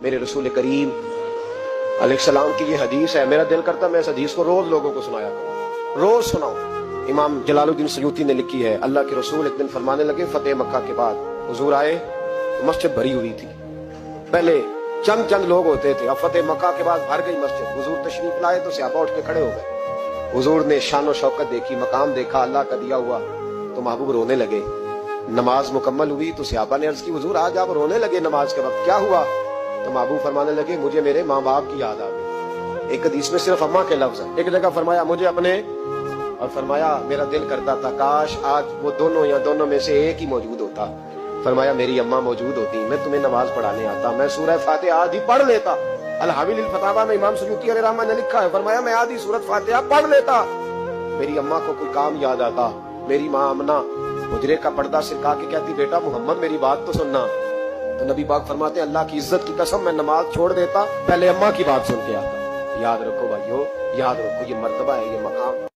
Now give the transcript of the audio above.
میرے رسول کریم علیہ السلام کی یہ حدیث ہے، میرا دل کرتا میں اس حدیث کو روز لوگوں کو سنایا کروں، روز سناؤں۔ امام جلال الدین سیوطی نے لکھی ہے، اللہ کے رسول ایک دن فرمانے لگے فتح مکہ کے بعد حضور آئے، مسجد بھری ہوئی تھی، پہلے چند لوگ ہوتے تھے، اب فتح مکہ کے بعد بھر گئی مسجد۔ حضور تشریف لائے تو صحابہ اٹھ کے کھڑے ہو گئے، حضور نے شان و شوکت دیکھی، مقام دیکھا، اللہ کا دیا ہوا، تو محبوب رونے لگے۔ نماز مکمل ہوئی تو صحابہ نے عرض کی حضور آج آپ رونے لگے نماز کے وقت، کیا ہوا؟ تو محبوب فرمانے لگے مجھے میرے ماں باپ کی یاد آ گئی۔ ایک حدیث میں صرف اماں کے لفظ ہیں، ایک جگہ فرمایا مجھے اپنے، اور فرمایا میرا دل کرتا تھا کاش آج وہ دونوں یا دونوں میں سے ایک ہی موجود ہوتا۔ فرمایا میری اماں موجود ہوتی، میں تمہیں نماز پڑھانے آتا، میں سورہ فاتحہ آدھی پڑھ لیتا۔ الحاوی للفتاوی میں امام سیوطی علیہ رحمہ نے لکھا ہے، فرمایا میں آدھی سورۃ فاتحہ پڑھ لیتا، میری اماں کو کوئی کام یاد آتا، میری ماں آمنہ حجرے کا پردہ سرکا کے کہتی بیٹا محمد میری بات تو سننا، تو نبی پاک فرماتے ہیں اللہ کی عزت کی قسم میں نماز چھوڑ دیتا، پہلے اماں کی بات سن کے آتا۔ یاد رکھو بھائیو، یاد رکھو، یہ مرتبہ ہے، یہ مقام